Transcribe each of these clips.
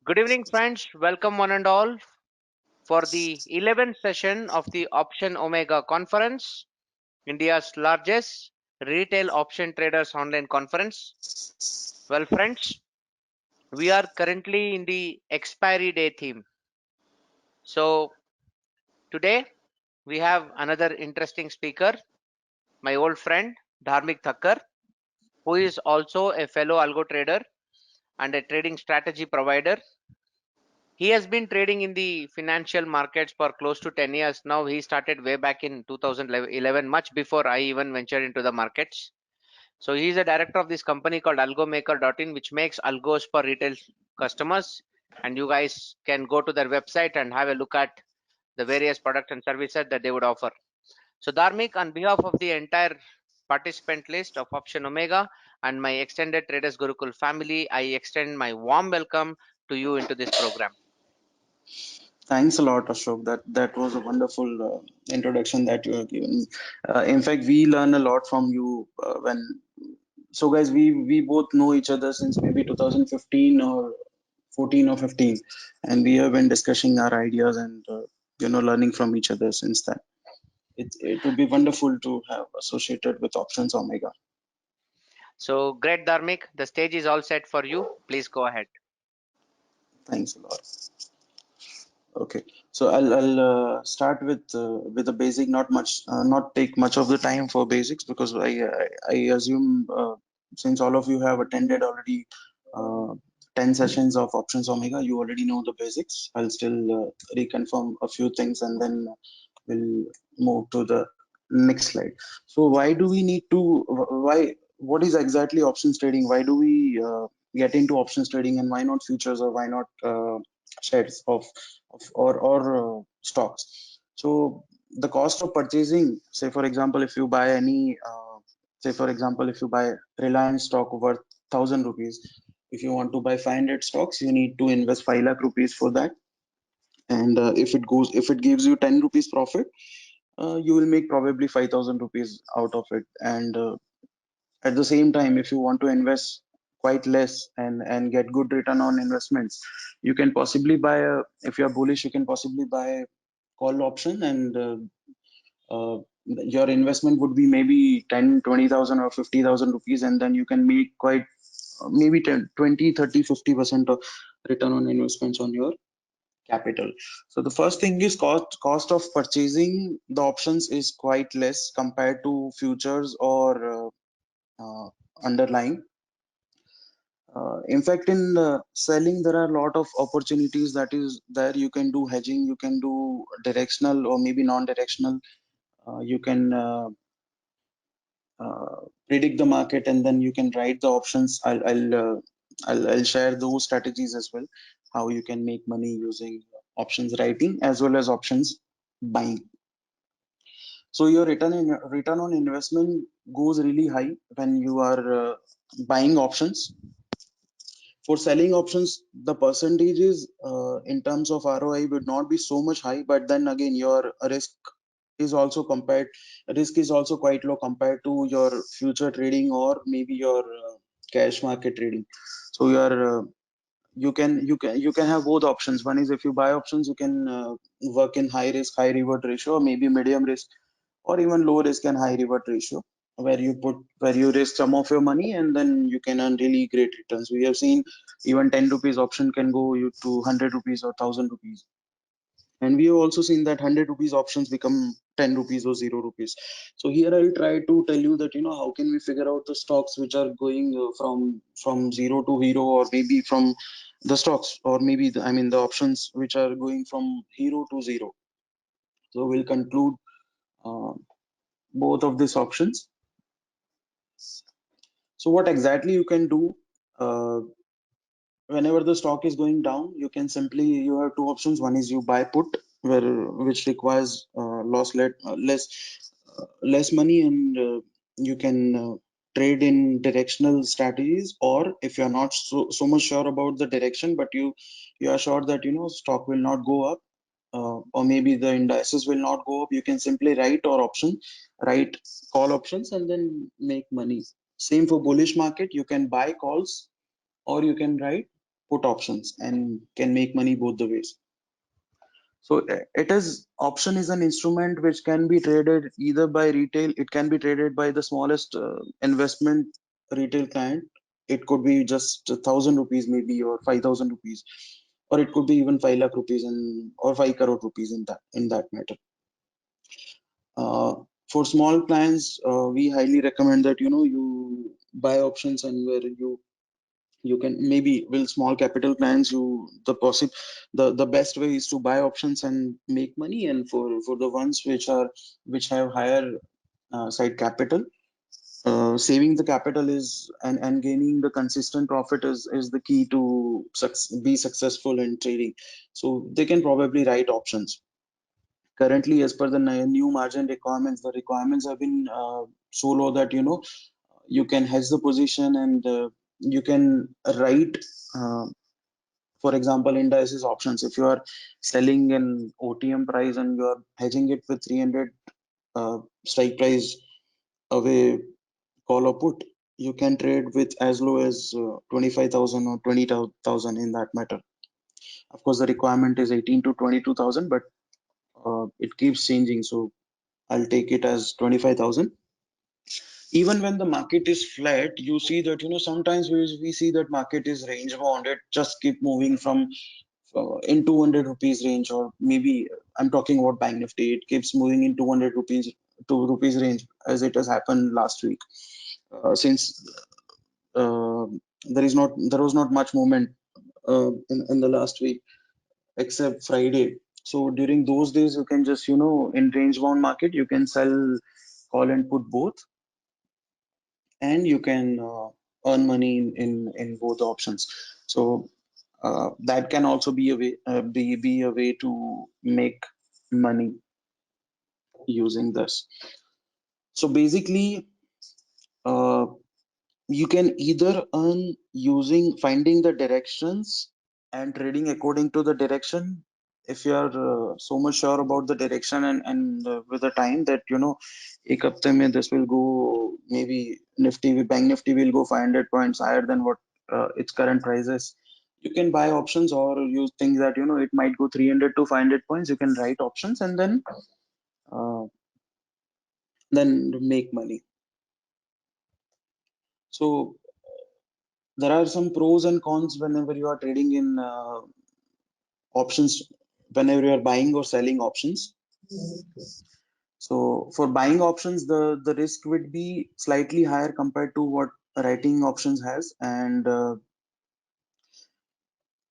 Good evening, friends. Welcome, one and all, for the 11th session of the Option Omega Conference, India's largest retail option traders online conference. Well, friends, we are currently in the expiry day theme. So, today we have another interesting speaker, my old friend Dharmik Thakkar, who is also a fellow algo trader and a trading strategy provider. He has been trading in the financial markets for close to 10 years now. He started way back in 2011, much before I even ventured into the markets. So he is a director of this company called algomaker.in, which makes algos for retail customers. And you guys can go to their website and have a look at the various products and services that they would offer. So Dharmik, on behalf of the entire participant list of Option Omega and my extended Traders Gurukul family, I extend my warm welcome to you into this program. Thanks a lot, Ashok. That was a wonderful introduction that you have given. In fact, we learn a lot from you when. So, guys, we both know each other since maybe 2015 or 14 or 15, and we have been discussing our ideas and learning from each other since then. It would be wonderful to have associated with Options Omega. So great, Dharmik. The stage is all set for you. Please go ahead. Thanks a lot. Okay, so I'll start with the basic. Not take much of the time for basics because I assume since all of you have attended already 10 sessions of Options Omega, you already know the basics. I'll still reconfirm a few things and then we'll move to the next slide. So why do we need to? Why? What is exactly options trading? Why do we get into options trading and why not futures or why not shares of stocks? So the cost of purchasing, say for example, if you buy any, say for example, if you buy Reliance stock worth 1,000 rupees, if you want to buy 500 stocks, you need to invest 5 lakh rupees for that. And if it gives you 10 rupees profit, you will make probably 5,000 rupees out of it. And at the same time, if you want to invest quite less and get good return on investments, you can possibly buy a, if you are bullish, you can possibly buy a call option and your investment would be maybe 10, 20,000 or 50,000 rupees, and then you can make quite maybe 10, 20, 30, 50% of return on investments on your capital. So the first thing is cost of purchasing the options is quite less compared to futures or underlying. In fact, in selling, there are a lot of opportunities that is there. You can do hedging, you can do directional or maybe non-directional. You can predict the market and then you can write the options. I'll share those strategies as well. How you can make money using options writing as well as options buying. So your return on investment goes really high when you are buying options. For selling options, the percentages in terms of ROI would not be so much high, but then again, your risk is also quite low compared to your future trading or maybe your cash market trading. So you can have both options. One is if you buy options, you can work in high risk, high reward ratio, or maybe medium risk, or even low risk and high reward ratio, where you risk some of your money and then you can earn really great returns. We have seen even 10 rupees option can go you to 100 rupees or 1,000 rupees, and we have also seen that 100 rupees options become 10 rupees or 0 rupees. So here I'll try to tell you that how can we figure out the stocks which are going from zero to hero, or maybe from the stocks, or maybe the options which are going from hero to zero. So we'll conclude uh, both of these options. So what exactly you can do uh, whenever the stock is going down, you have two options. One is you buy put, which requires less money, and you can trade in directional strategies. Or if you're not so much sure about the direction, but you are sure that stock will not go up, or maybe the indices will not go up, you can simply write call options and then make money. Same for bullish market, you can buy calls or you can write put options and can make money both the ways. So it is option is an instrument which can be traded either by retail. It can be traded by the smallest investment retail client. It could be just 1,000 rupees maybe, or 5,000 rupees, or it could be even 5 lakh rupees and or 5 crore rupees in that matter. Uh, for small clients, we highly recommend that you buy options, and where you can maybe will small capital clients, the best way is to buy options and make money. And for the ones which have higher side capital, saving the capital is and gaining the consistent profit is the key to be successful in trading. So they can probably write options. Currently, as per the new margin requirements, the requirements have been so low that you can hedge the position, and you can write, uh, for example, indices options. If you are selling an OTM price and you are hedging it with 300 strike price away call or put, you can trade with as low as 25,000 or 20,000 in that matter. Of course, the requirement is 18 to 22,000, but it keeps changing. So I'll take it as 25,000. Even when the market is flat, you see that sometimes we see that market is range bound. It just keep moving from in 200 rupees range, or maybe I'm talking about Bank Nifty. It keeps moving in 200 rupees to rupees range, as it has happened last week. Since uh, there was not much movement in the last week except Friday. So during those days, you can just in range bound market, you can sell call and put both, and you can earn money in both options. So that can also be a way be a way to make money using this. So basically, uh, you can either earn using finding the directions and trading according to the direction. If you are so much sure about the direction, and with the time that ek hafte mein this will go, maybe bank nifty will go 500 points higher than what its current price is, you can buy options. Or you think that it might go 300 to 500 points, you can write options and uh, then make money. So there are some pros and cons whenever you are trading in options, whenever you are buying or selling options. So for buying options, the risk would be slightly higher compared to what writing options has, and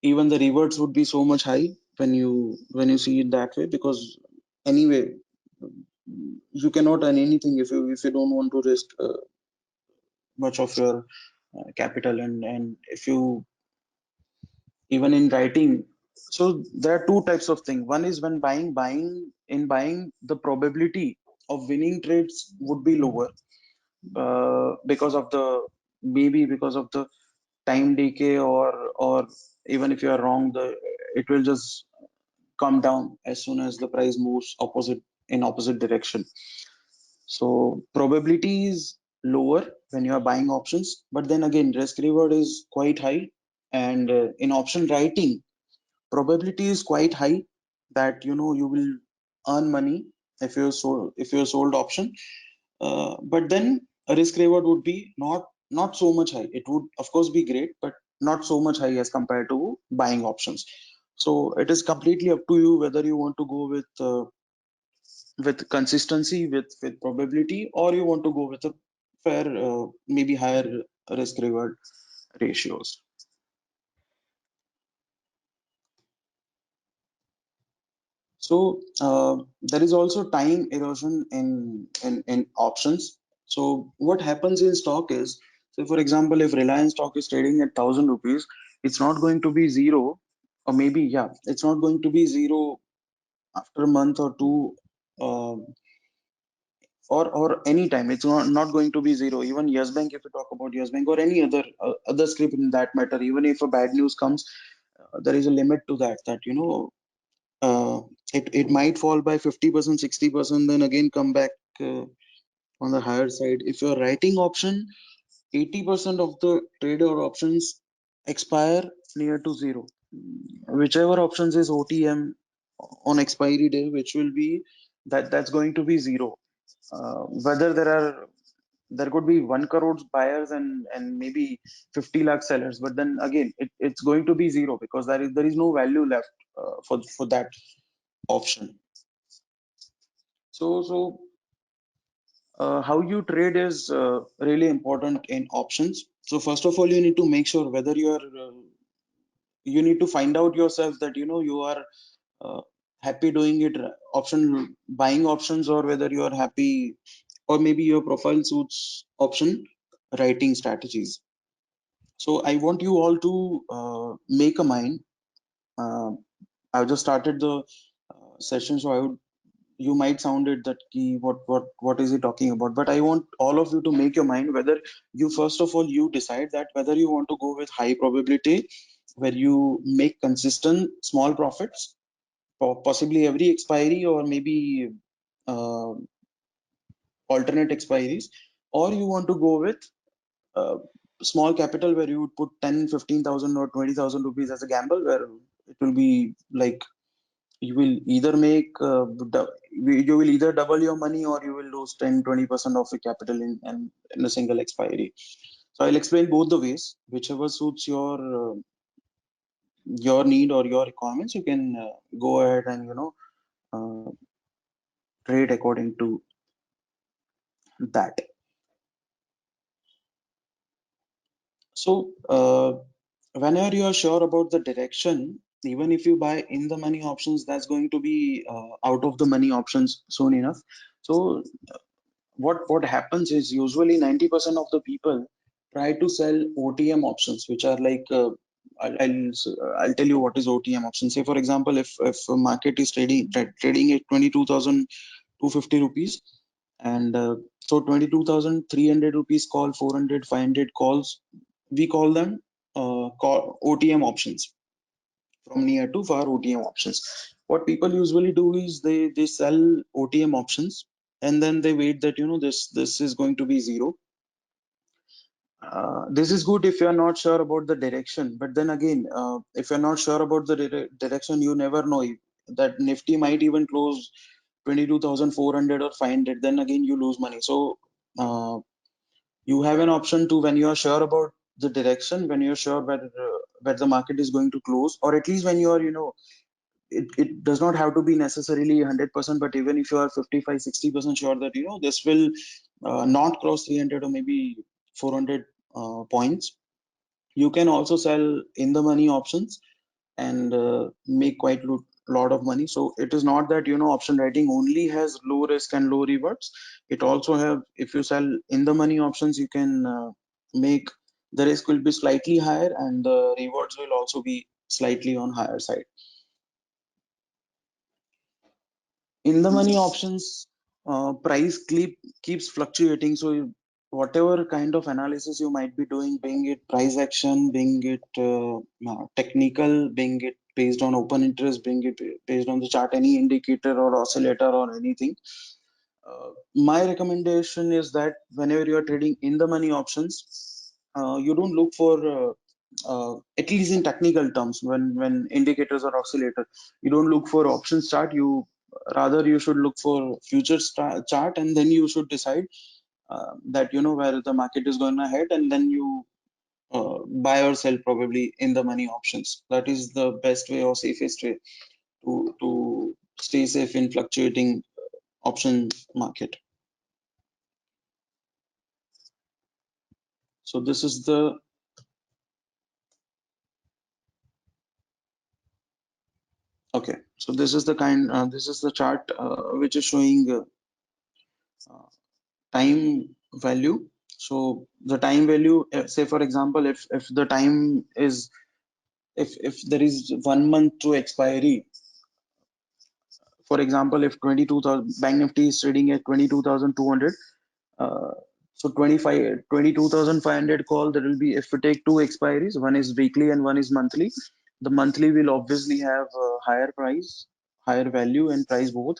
even the rewards would be so much high when you see it that way, because anyway, you cannot earn anything if you don't want to risk much of your capital. And if you even in writing, so there are two types of thing. One is when buying, the probability of winning trades would be lower, because of the maybe because of the time decay, or even if you are wrong, the it will just come down as soon as the price moves opposite direction. So probability is lower when you are buying options, but then again, risk reward is quite high. And in option writing, probability is quite high that you will earn money if you sold option. But then a risk reward would be not so much high. It would of course be great, but not so much high as compared to buying options. So it is completely up to you whether you want to go with consistency, with probability, or you want to go with a fair, maybe higher risk reward ratios. So there is also time erosion in options. So what happens in stock is, so for example, if Reliance stock is trading at 1,000 rupees, it's not going to be zero, or maybe yeah, it's not going to be zero after a month or two, uh, or any time. It's not going to be zero. Even Yes Bank, if you talk about Yes Bank or any other script in that matter, even if a bad news comes, there is a limit to that. Uh, it might fall by 50%, 60%, then again come back uh, on the higher side. If you're writing option, 80% of the trader options expire near to zero. Whichever options is OTM on expiry day, which will be that's going to be zero. Whether there could be 1 crore buyers and maybe 50 lakh sellers, but then again it's going to be zero because there is no value left for that option. So how you trade is really important in options. So first of all, you need to make sure whether you need to find out yourself that you are uh, happy doing it option buying options, or whether you are happy, or maybe your profile suits option writing strategies. So I want you all to make a mind. uh, I've just started the session, so I would you might sound it that key what is he talking about, but I want all of you to make your mind whether you first of all you decide that whether you want to go with high probability where you make consistent small profits possibly every expiry, or maybe uh, alternate expiries, or you want to go with uh, small capital where you would put 10, 15,000 or 20,000 rupees as a gamble, where it will be like you will either make you will either double your money, or you will lose 10, 20% of your capital in a single expiry. So I'll explain both the ways, whichever suits your need or your requirements. You can go ahead and uh, trade according to that. So whenever you are sure about the direction, even if you buy in the money options, that's going to be out of the money options soon enough. So what happens is usually 90% of the people try to sell OTM options, which are like I'll tell you what is OTM option. Say for example, if a market is trading at 22,250 rupees, and so 22,300 rupees call, 400, 500 calls, we call them OTM options, from near to far OTM options. What people usually do is they sell OTM options, and then they wait that this is going to be zero. This is good if you are not sure about the direction, but then again, if you're not sure about the direction, you never know that Nifty might even close 22,400 or 500. Then again, you lose money. So you have an option to, when you are sure about the direction, when you're sure where the market is going to close, or at least when you are it does not have to be necessarily 100%, but even if you are 55, 60% sure that this will not cross 300 or maybe 400 points, you can also sell in the money options and make quite a lot of money. So it is not that option writing only has low risk and low rewards. It also have, if you sell in the money options, you can make the risk will be slightly higher and the rewards will also be slightly on higher side. In the money options, price keeps fluctuating. So whatever kind of analysis you might be doing, being it price action, being it technical, being it based on open interest, being it based on the chart, any indicator or oscillator or anything, my recommendation is that whenever you are trading in the money options, you don't look for at least in technical terms, when indicators or oscillator, you don't look for options chart. You should look for futures chart, and then you should decide that where the market is going ahead, and then you buy or sell probably in the money options. That is the best way or safest way to stay safe in fluctuating option market. So this is the okay. So this is the chart which is showing time value. So the time value, say for example, if the time is, if there is 1 month to expiry, for example, if 22,000 Bank Nifty is trading at 22,200, uh, so 22,500 call, there will be, if we take two expiries, one is weekly and one is monthly, the monthly will obviously have higher price, higher value and price both.